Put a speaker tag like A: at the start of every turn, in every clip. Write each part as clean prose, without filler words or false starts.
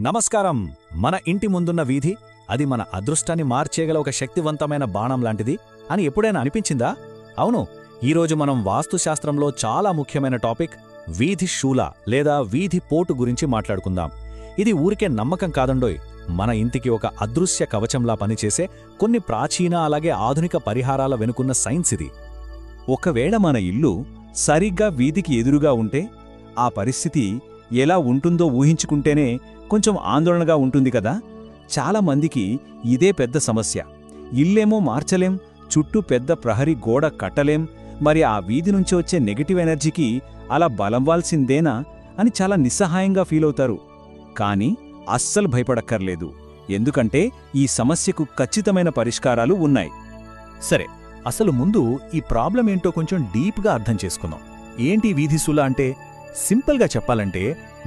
A: నమస్కారం. మన ఇంటి ముందున్న వీధి అది మన అదృష్టాన్ని మార్చేగల ఒక శక్తివంతమైన బాణం లాంటిది అని ఎప్పుడైనా అనిపించిందా? అవును, ఈరోజు మనం వాస్తుశాస్త్రంలో చాలా ముఖ్యమైన టాపిక్ వీధి శూల లేదా వీధి పోటు గురించి మాట్లాడుకుందాం. ఇది ఊరికే నమ్మకం కాదండోయ్, మన ఇంటికి ఒక అదృశ్య కవచంలా పనిచేసే కొన్ని ప్రాచీన అలాగే ఆధునిక పరిహారాల వెనుకున్న సైన్స్ ఇది.
B: ఒకవేళ మన ఇల్లు సరిగ్గా వీధికి ఎదురుగా ఉంటే ఆ పరిస్థితి ఎలా ఉంటుందో ఊహించుకుంటేనే కొంచెం ఆందోళనగా ఉంటుంది కదా. చాలామందికి ఇదే పెద్ద సమస్య. ఇల్లేమో మార్చలేం, చుట్టూ పెద్ద ప్రహరీ గోడ కట్టలేం, మరి ఆ వీధి నుంచి వచ్చే నెగటివ్ ఎనర్జీకి అలా బలవ్వాల్సిందేనా అని చాలా నిస్సహాయంగా ఫీలవుతారు. కానీ అస్సలు భయపడక్కర్లేదు, ఎందుకంటే ఈ సమస్యకు ఖచ్చితమైన పరిష్కారాలు ఉన్నాయి.
A: సరే, అసలు ముందు ఈ ప్రాబ్లం ఏంటో కొంచెం డీప్గా అర్థం చేసుకుందాం. ఏంటి వీధి శూల అంటే? సింపుల్గా చెప్పాలంటే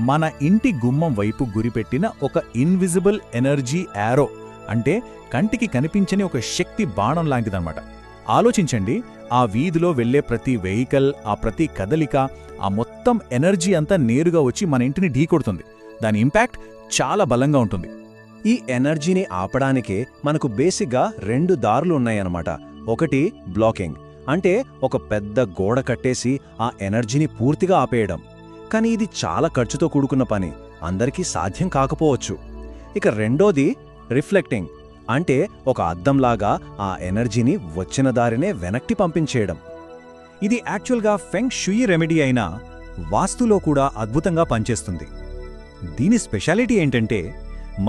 A: మన ఇంటి గుమ్మం వైపు గురిపెట్టిన ఒక ఇన్విజిబుల్ ఎనర్జీ యారో, అంటే కంటికి కనిపించని ఒక శక్తి బాణం లాంటిదన్నమాట. ఆలోచించండి, ఆ వీధిలో వెళ్లే ప్రతి వెహికల్, ఆ ప్రతి కదలిక, ఆ మొత్తం ఎనర్జీ అంతా నేరుగా వచ్చి మన ఇంటిని ఢీకొడుతుంది. దాని ఇంపాక్ట్ చాలా బలంగా ఉంటుంది.
B: ఈ ఎనర్జీని ఆపడానికే మనకు బేసిక్గా 2 దారులు ఉన్నాయన్నమాట. ఒకటి బ్లాకింగ్, అంటే ఒక పెద్ద గోడ కట్టేసి ఆ ఎనర్జీని పూర్తిగా ఆపేయడం. కానీ ఇది చాలా ఖర్చుతో కూడుకున్న పని, అందరికీ సాధ్యం కాకపోవచ్చు. ఇక రెండోది రిఫ్లెక్టింగ్, అంటే ఒక అద్దంలాగా ఆ ఎనర్జీని వచ్చిన దారినే వెనక్కి పంపించేయడం. ఇది యాక్చువల్గా ఫెంగ్ షుయి రెమెడీ అయినా వాస్తులో కూడా అద్భుతంగా పనిచేస్తుంది. దీని స్పెషాలిటీ ఏంటంటే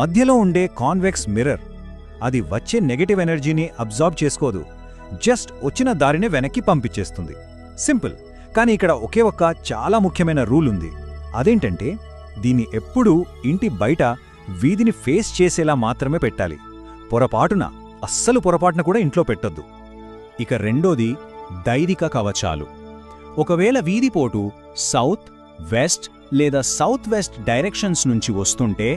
B: మధ్యలో ఉండే కాన్వెక్స్ మిర్రర్, అది వచ్చే నెగటివ్ ఎనర్జీని అబ్జార్బ్ చేసుకోదు, జస్ట్ వచ్చిన దారినే వెనక్కి పంపించేస్తుంది. సింపుల్. కానీ ఇక్కడ ఒకే ఒక్క చాలా ముఖ్యమైన రూల్ ఉంది. అదేంటంటే దీన్ని ఎప్పుడూ ఇంటి బయట వీధిని ఫేస్ చేసేలా మాత్రమే పెట్టాలి. అస్సలు పొరపాటున కూడా ఇంట్లో పెట్టొద్దు. ఇక రెండోది దైవిక కవచాలు. ఒకవేళ వీధిపోటు సౌత్ వెస్ట్ లేదా సౌత్ వెస్ట్ డైరెక్షన్స్ నుంచి వస్తుంటే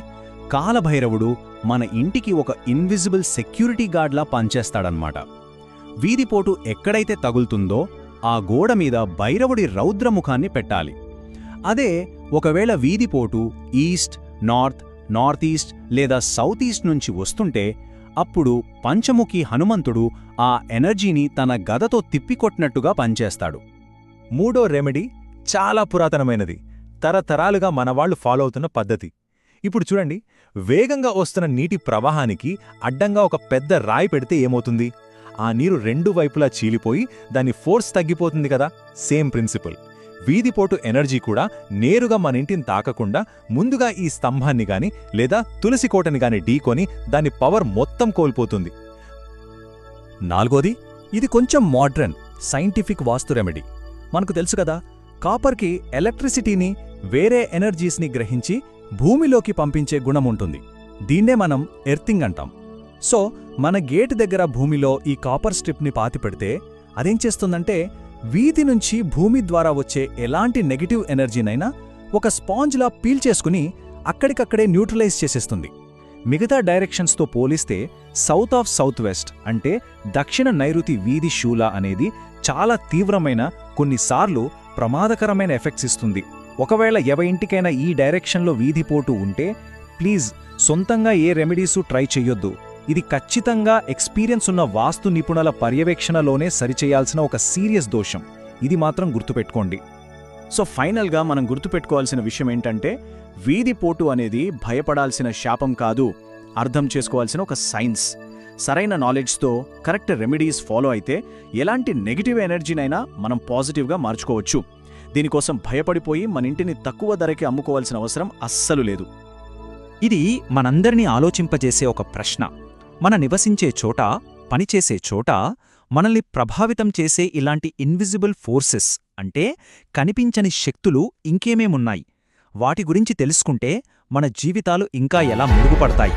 B: కాలభైరవుడు మన ఇంటికి ఒక ఇన్విజిబుల్ సెక్యూరిటీ గార్డ్లా పనిచేస్తాడన్నమాట. వీధిపోటు ఎక్కడైతే తగులుతుందో ఆ గోడ మీద భైరవుడి రౌద్రముఖాన్ని పెట్టాలి. అదే ఒకవేళ వీధిపోటు ఈస్ట్, నార్త్ ఈస్ట్ లేదా సౌత్ ఈస్ట్ నుంచి వస్తుంటే అప్పుడు పంచముఖి హనుమంతుడు ఆ ఎనర్జీని తన గదతో తిప్పికొట్టినట్టుగా పనిచేస్తాడు.
A: మూడో రెమెడీ చాలా పురాతనమైనది, తరతరాలుగా మనవాళ్లు ఫాలో అవుతున్న పద్ధతి. ఇప్పుడు చూడండి, వేగంగా వస్తున్న నీటి ప్రవాహానికి అడ్డంగా ఒక పెద్ద రాయి పెడితే ఏమవుతుంది? ఆ నీరు 2 వైపులా చీలిపోయి దాని ఫోర్స్ తగ్గిపోతుంది కదా. Same principle. వీధిపోటు ఎనర్జీ కూడా నేరుగా మన ఇంటిని తాకకుండా ముందుగా ఈ స్తంభాన్ని గాని లేదా తులసికోటని గాని ఢీకొని దాని పవర్ మొత్తం కోల్పోతుంది. నాలుగోది, ఇది కొంచెం మోడ్రన్ సైంటిఫిక్ వాస్తు రెమెడీ. మనకు తెలుసు కదా, కాపర్కి ఎలక్ట్రిసిటీని, వేరే ఎనర్జీస్ని గ్రహించి భూమిలోకి పంపించే గుణముంటుంది. దీన్నే మనం ఎర్తింగ్ అంటాం. సో మన గేట్ దగ్గర భూమిలో ఈ కాపర్ స్ట్రిప్ని పాతిపెడితే అదేం చేస్తుందంటే వీధి నుంచి భూమి ద్వారా వచ్చే ఎలాంటి నెగటివ్ ఎనర్జీనైనా ఒక స్పాంజ్లా పీల్చేసుకుని అక్కడికక్కడే న్యూట్రలైజ్ చేసేస్తుంది. మిగతా డైరెక్షన్స్తో పోలిస్తే సౌత్ ఆఫ్ సౌత్ వెస్ట్, అంటే దక్షిణ నైరుతి వీధి శూల అనేది చాలా తీవ్రమైన, కొన్నిసార్లు ప్రమాదకరమైన ఎఫెక్ట్స్ ఇస్తుంది. ఒకవేళ ఇంటికైనా ఈ డైరెక్షన్లో వీధిపోటు ఉంటే ప్లీజ్ సొంతంగా ఏ రెమెడీసు ట్రై చెయ్యొద్దు. ఇది ఖచ్చితంగా ఎక్స్పీరియన్స్ ఉన్న వాస్తు నిపుణుల పర్యవేక్షణలోనే సరిచేయాల్సిన ఒక సీరియస్ దోషం. ఇది మాత్రం గుర్తుపెట్టుకోండి. సో ఫైనల్గా మనం గుర్తుపెట్టుకోవాల్సిన విషయం ఏంటంటే వీధిపోటు అనేది భయపడాల్సిన శాపం కాదు, అర్థం చేసుకోవాల్సిన ఒక సైన్స్. సరైన నాలెడ్జ్తో కరెక్ట్ రెమెడీస్ ఫాలో అయితే ఎలాంటి నెగిటివ్ ఎనర్జీనైనా మనం పాజిటివ్గా మార్చుకోవచ్చు. దీనికోసం భయపడిపోయి మన ఇంటిని తక్కువ ధరకి అమ్ముకోవాల్సిన అవసరం అస్సలు లేదు.
C: ఇది మనందరినీ ఆలోచింపజేసే ఒక ప్రశ్న. మన నివసించే చోట, పనిచేసే చోట మనల్ని ప్రభావితం చేసే ఇలాంటి ఇన్విజిబుల్ ఫోర్సెస్, అంటే కనిపించని శక్తులు ఇంకేమేమున్నాయి? వాటి గురించి తెలుసుకుంటే మన జీవితాలు ఇంకా ఎలా మెరుగుపడతాయి?